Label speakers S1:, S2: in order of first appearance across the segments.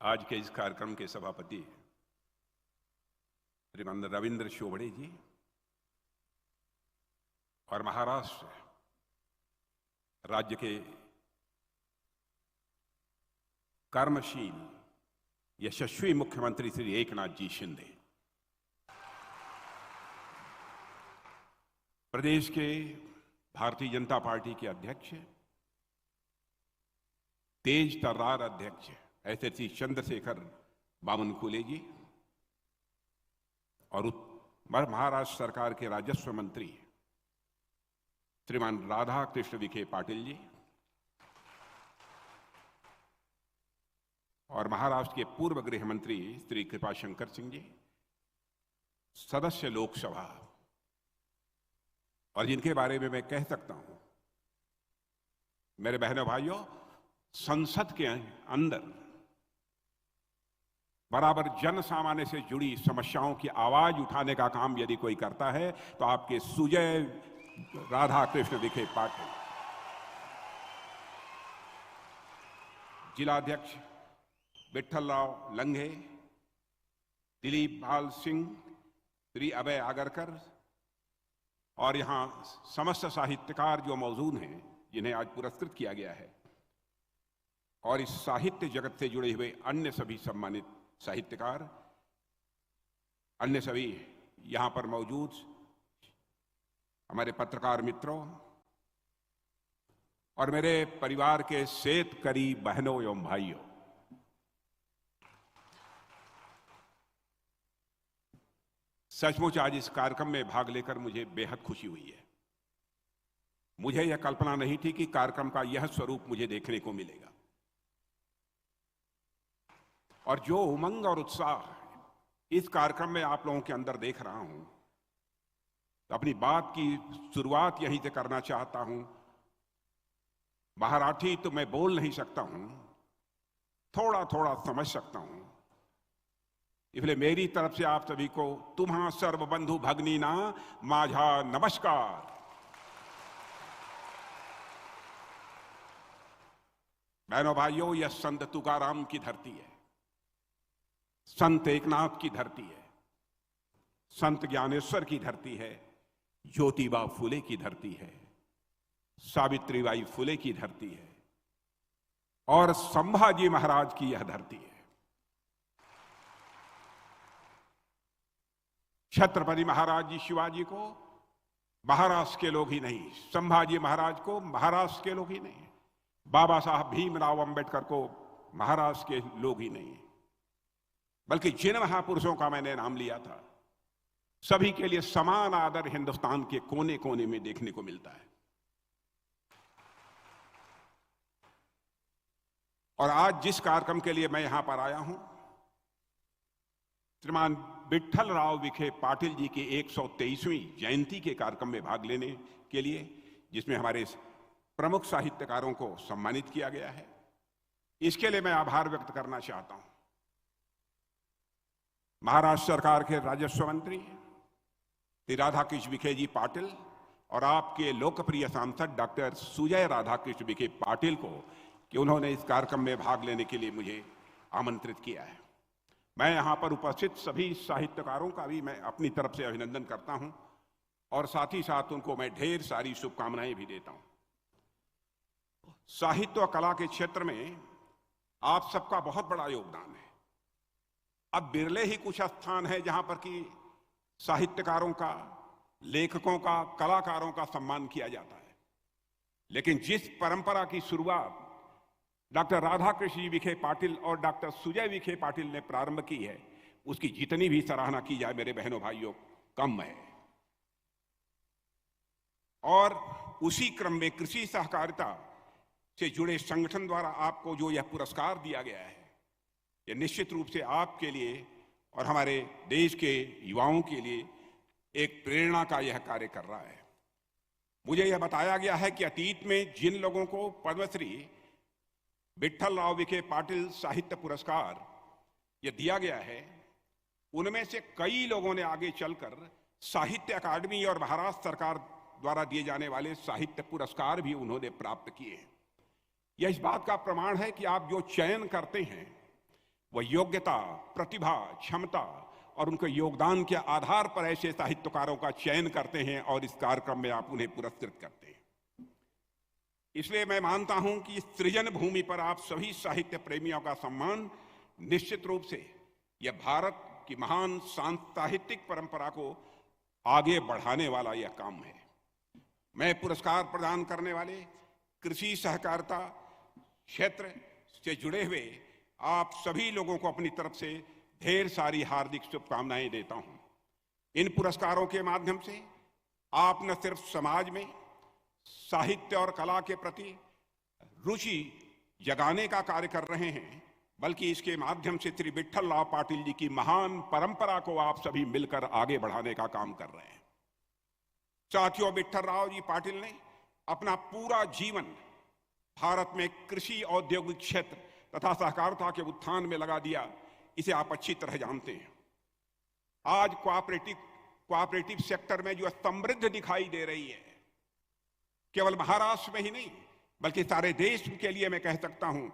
S1: आज के इस कार्यक्रम के सभापति श्रीमान रविंद्र शोभड़े जी और महाराष्ट्र राज्य के कर्मशील यशस्वी मुख्यमंत्री श्री एकनाथ जी शिंदे, प्रदेश के भारतीय जनता पार्टी के अध्यक्ष, तेज तर्रार अध्यक्ष ऐसे श्री चंद्रशेखर बावनकुले जी और महाराष्ट्र सरकार के राजस्व मंत्री श्रीमान राधा कृष्ण विखे पाटिल जी और महाराष्ट्र के पूर्व गृह मंत्री श्री कृपाशंकर सिंह जी, सदस्य लोकसभा, और जिनके बारे में मैं कह सकता हूं, मेरे बहनों भाइयों, संसद के अंदर बराबर जन सामान्य से जुड़ी समस्याओं की आवाज उठाने का काम यदि कोई करता है तो आपके सुजय राधा कृष्ण विखे पाटिल, जिलाध्यक्ष विठल राव लंघे, दिलीप भाल सिंह, श्री अभय आगरकर और यहां समस्त साहित्यकार जो मौजूद हैं जिन्हें आज पुरस्कृत किया गया है, और इस साहित्य जगत से जुड़े हुए अन्य सभी सम्मानित साहित्यकार, अन्य सभी यहां पर मौजूद हमारे पत्रकार मित्रों और मेरे परिवार के सेतकरी बहनों एवं भाइयों, सचमुच आज इस कार्यक्रम में भाग लेकर मुझे बेहद खुशी हुई है। मुझे यह कल्पना नहीं थी कि कार्यक्रम का यह स्वरूप मुझे देखने को मिलेगा, और जो उमंग और उत्साह इस कार्यक्रम में आप लोगों के अंदर देख रहा हूं, तो अपनी बात की शुरुआत यहीं से करना चाहता हूं। मराठी तो मैं बोल नहीं सकता हूं, थोड़ा थोड़ा समझ सकता हूं, इसलिए मेरी तरफ से आप सभी को तुम्हा सर्व बंधु भगनीना माझा नमस्कार। बहनों भाइयों, यह संत तुकाराम की धरती है, संत एकनाथ की धरती है, संत ज्ञानेश्वर की धरती है, ज्योतिबा फुले की धरती है, सावित्रीबाई फुले की धरती है और संभाजी महाराज की यह धरती है। छत्रपति महाराज जी शिवाजी को महाराष्ट्र के लोग ही नहीं, संभाजी महाराज को महाराष्ट्र के लोग ही नहीं, बाबा साहब भीमराव अंबेडकर को महाराष्ट्र के लोग ही नहीं, बल्कि जिन महापुरुषों का मैंने नाम लिया था, सभी के लिए समान आदर हिंदुस्तान के कोने कोने में देखने को मिलता है। और आज जिस कार्यक्रम के लिए मैं यहां पर आया हूं, श्रीमान विठल राव विखे पाटिल जी की 123वीं जयंती के कार्यक्रम में भाग लेने के लिए, जिसमें हमारे प्रमुख साहित्यकारों को सम्मानित किया गया है, इसके लिए मैं आभार व्यक्त करना चाहता हूं। महाराष्ट्र सरकार के राजस्व मंत्री श्री राधाकृष्ण विखे जी पाटिल और आपके लोकप्रिय सांसद डॉक्टर सुजय राधाकृष्ण विखे पाटिल को कि उन्होंने इस कार्यक्रम में भाग लेने के लिए मुझे आमंत्रित किया है। मैं यहां पर उपस्थित सभी साहित्यकारों का भी मैं अपनी तरफ से अभिनंदन करता हूं और साथ ही साथ उनको मैं ढेर सारी शुभकामनाएं भी देता हूं। साहित्य और कला के क्षेत्र में आप सबका बहुत बड़ा योगदान है। अब बिरले ही कुछ स्थान है जहां पर कि साहित्यकारों का, लेखकों का, कलाकारों का सम्मान किया जाता है, लेकिन जिस परंपरा की शुरुआत डॉक्टर राधाकृष्ण विखे पाटिल और डॉक्टर सुजय विखे पाटिल ने प्रारंभ की है, उसकी जितनी भी सराहना की जाए मेरे बहनों भाइयों, कम है। और उसी क्रम में कृषि सहकारिता से जुड़े संगठन द्वारा आपको जो यह पुरस्कार दिया गया है, यह निश्चित रूप से आपके लिए और हमारे देश के युवाओं के लिए एक प्रेरणा का यह कार्य कर रहा है। मुझे यह बताया गया है कि अतीत में जिन लोगों को पद्मश्री विठल राव विखे पाटिल साहित्य पुरस्कार यह दिया गया है, उनमें से कई लोगों ने आगे चलकर साहित्य अकादमी और महाराष्ट्र सरकार द्वारा दिए जाने वाले साहित्य पुरस्कार भी उन्होंने प्राप्त किए हैं। यह इस बात का प्रमाण है कि आप जो चयन करते हैं वह योग्यता, प्रतिभा, क्षमता और उनके योगदान के आधार पर ऐसे साहित्यकारों का चयन करते हैं और इस कार्यक्रम में आप उन्हें पुरस्कृत करते हैं। इसलिए मैं मानता हूं कि इस सृजन भूमि पर आप सभी साहित्य प्रेमियों का सम्मान निश्चित रूप से यह भारत की महान साहित्यिक परंपरा को आगे बढ़ाने वाला यह काम है। मैं पुरस्कार प्रदान करने वाले कृषि सहकारिता क्षेत्र से जुड़े हुए आप सभी लोगों को अपनी तरफ से ढेर सारी हार्दिक शुभकामनाएं देता हूं। इन पुरस्कारों के माध्यम से आप न सिर्फ समाज में साहित्य और कला के प्रति रुचि जगाने का कार्य कर रहे हैं, बल्कि इसके माध्यम से श्री विट्ठलराव पाटिल जी की महान परंपरा को आप सभी मिलकर आगे बढ़ाने का काम कर रहे हैं। साथियों, विट्ठलराव जी पाटिल ने अपना पूरा जीवन भारत में कृषि, औद्योगिक क्षेत्र तथा सहकारिता के उत्थान में लगा दिया, इसे आप अच्छी तरह जानते हैं। आज कोऑपरेटिव सेक्टर में जो समृद्ध दिखाई दे रही है, केवल महाराष्ट्र में ही नहीं बल्कि सारे देश के लिए मैं कह सकता हूं,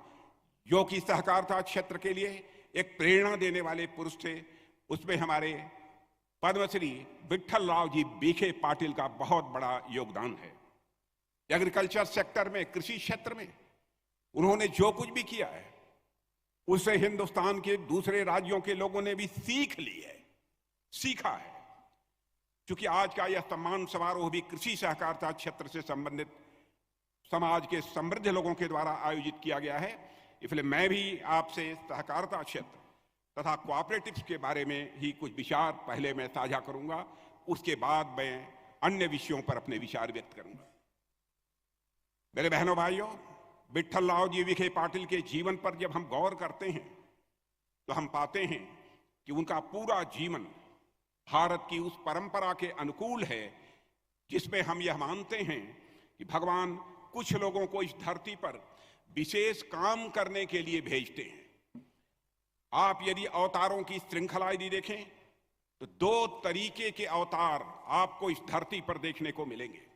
S1: जो कि सहकारिता क्षेत्र के लिए एक प्रेरणा देने वाले पुरुष थे, उसमें हमारे पद्मश्री विट्ठलराव जी बीखे पाटिल का बहुत बड़ा योगदान है। एग्रीकल्चर सेक्टर में, कृषि क्षेत्र में उन्होंने जो कुछ भी किया है उससे हिंदुस्तान के दूसरे राज्यों के लोगों ने भी सीख ली है, सीखा है। क्योंकि आज का यह सम्मान समारोह भी कृषि सहकारिता क्षेत्र से संबंधित समाज के समृद्ध लोगों के द्वारा आयोजित किया गया है, इसलिए मैं भी आपसे सहकारिता क्षेत्र तथा कोऑपरेटिव्स के बारे में ही कुछ विचार पहले मैं साझा करूंगा, उसके बाद मैं अन्य विषयों पर अपने विचार व्यक्त करूंगा। मेरे बहनों भाइयों, विट्ठलराव जी विखे पाटिल के जीवन पर जब हम गौर करते हैं तो हम पाते हैं कि उनका पूरा जीवन भारत की उस परंपरा के अनुकूल है जिसमें हम यह मानते हैं कि भगवान कुछ लोगों को इस धरती पर विशेष काम करने के लिए भेजते हैं। आप यदि अवतारों की श्रृंखला यदि देखें तो दो तरीके के अवतार आपको इस धरती पर देखने को मिलेंगे।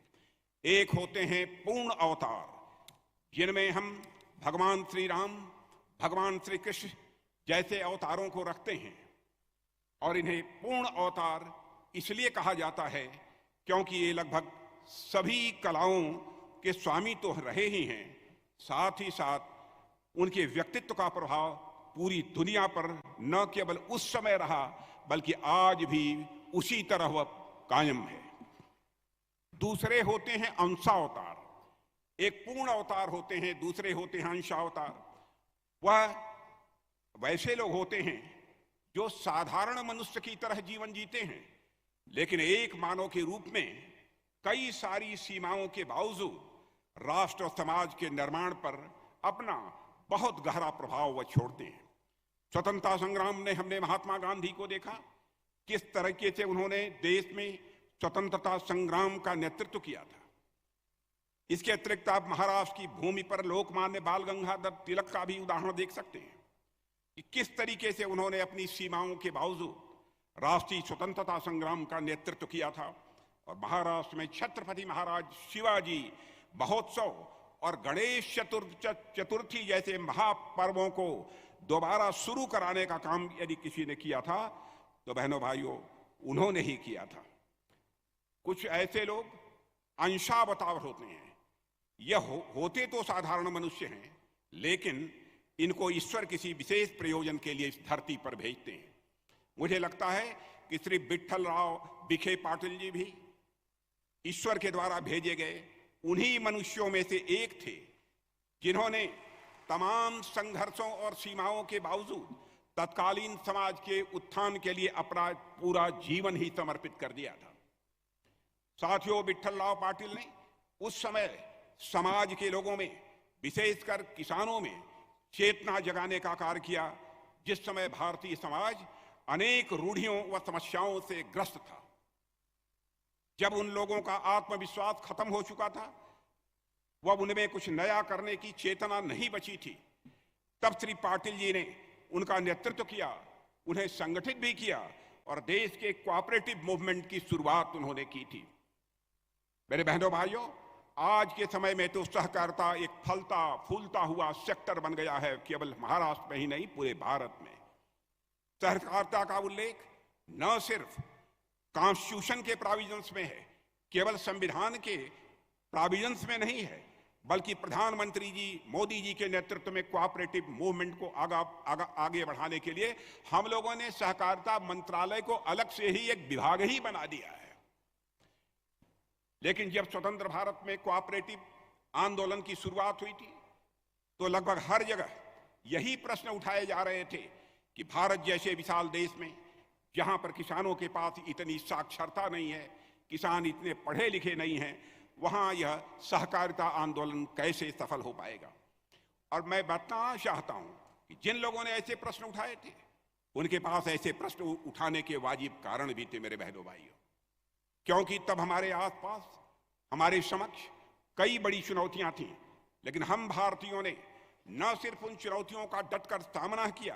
S1: एक होते हैं पूर्ण अवतार, जिनमें हम भगवान श्री राम, भगवान श्री कृष्ण जैसे अवतारों को रखते हैं, और इन्हें पूर्ण अवतार इसलिए कहा जाता है क्योंकि ये लगभग सभी कलाओं के स्वामी तो रहे ही हैं, साथ ही साथ उनके व्यक्तित्व का प्रभाव पूरी दुनिया पर न केवल उस समय रहा बल्कि आज भी उसी तरह वह कायम है। दूसरे होते हैं अंशावतार। एक पूर्ण अवतार होते हैं, दूसरे होते हैं अंशावतार। वह वैसे लोग होते हैं जो साधारण मनुष्य की तरह जीवन जीते हैं, लेकिन एक मानव के रूप में कई सारी सीमाओं के बावजूद राष्ट्र और समाज के निर्माण पर अपना बहुत गहरा प्रभाव वह छोड़ते हैं। स्वतंत्रता संग्राम में हमने महात्मा गांधी को देखा, किस तरीके से उन्होंने देश में स्वतंत्रता संग्राम का नेतृत्व किया था। इसके अतिरिक्त आप महाराष्ट्र की भूमि पर लोकमान्य बाल गंगाधर तिलक का भी उदाहरण देख सकते हैं कि किस तरीके से उन्होंने अपनी सीमाओं के बावजूद राष्ट्रीय स्वतंत्रता संग्राम का नेतृत्व किया था। और महाराष्ट्र में छत्रपति महाराज शिवाजी महोत्सव और गणेश चतुर्थी जैसे महापर्वों को दोबारा शुरू कराने का काम यदि किसी ने किया था तो बहनों भाइयों उन्होंने ही किया था। कुछ ऐसे लोग अंशावतार होते हैं, यह होते तो साधारण मनुष्य हैं, लेकिन इनको ईश्वर किसी विशेष प्रयोजन के लिए इस धरती पर भेजते हैं। मुझे लगता है कि श्री विट्ठलराव विखे पाटिल जी भी ईश्वर के द्वारा भेजे गए उन्हीं मनुष्यों में से एक थे जिन्होंने तमाम संघर्षों और सीमाओं के बावजूद तत्कालीन समाज के उत्थान के लिए अपना पूरा जीवन ही समर्पित कर दिया था। साथियों, विट्ठलराव पाटिल ने उस समय समाज के लोगों में, विशेषकर किसानों में चेतना जगाने का कार्य किया, जिस समय भारतीय समाज अनेक रूढ़ियों व समस्याओं से ग्रस्त था। जब उन लोगों का आत्मविश्वास खत्म हो चुका था, वह उनमें कुछ नया करने की चेतना नहीं बची थी, तब श्री पाटिल जी ने उनका नेतृत्व किया, उन्हें संगठित भी किया और देश के कोऑपरेटिव मूवमेंट की शुरुआत उन्होंने की थी। मेरे बहनों भाइयों, आज के समय में तो सहकारिता एक फलता फूलता हुआ सेक्टर बन गया है, केवल महाराष्ट्र में ही नहीं पूरे भारत में। सहकारिता का उल्लेख न सिर्फ कॉन्स्टिट्यूशन के प्रोविजंस में है, केवल संविधान के प्रोविजंस में नहीं है, बल्कि प्रधानमंत्री जी मोदी जी के नेतृत्व में कोऑपरेटिव मूवमेंट को आगे बढ़ाने के लिए हम लोगों ने सहकारिता मंत्रालय को अलग से ही एक विभाग ही बना दिया है। लेकिन जब स्वतंत्र भारत में कोऑपरेटिव आंदोलन की शुरुआत हुई थी तो लगभग हर जगह यही प्रश्न उठाए जा रहे थे कि भारत जैसे विशाल देश में, जहां पर किसानों के पास इतनी साक्षरता नहीं है, किसान इतने पढ़े लिखे नहीं हैं, वहां यह सहकारिता आंदोलन कैसे सफल हो पाएगा। और मैं बताना चाहता हूं कि जिन लोगों ने ऐसे प्रश्न उठाए थे उनके पास ऐसे प्रश्न उठाने के वाजिब कारण भी थे मेरे बहनों भाइयों, क्योंकि तब हमारे आसपास हमारे समक्ष कई बड़ी चुनौतियां थीं, लेकिन हम भारतीयों ने न सिर्फ उन चुनौतियों का डटकर सामना किया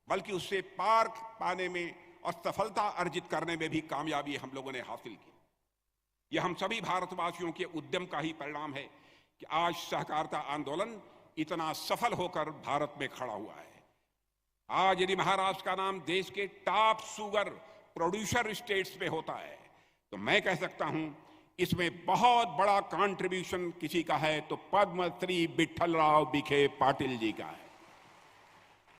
S1: बल्कि उससे पार पाने में और सफलता अर्जित करने में भी कामयाबी हम लोगों ने हासिल की। यह हम सभी भारतवासियों के उद्यम का ही परिणाम है कि आज सहकारिता आंदोलन इतना सफल होकर भारत में खड़ा हुआ है। आज यदि महाराष्ट्र का नाम देश के टॉप शुगर प्रोड्यूसर स्टेट्स में होता है तो मैं कह सकता हूं इसमें बहुत बड़ा कंट्रीब्यूशन किसी का है तो पद्मश्री विठ्ठलराव विखे पाटिल जी का है।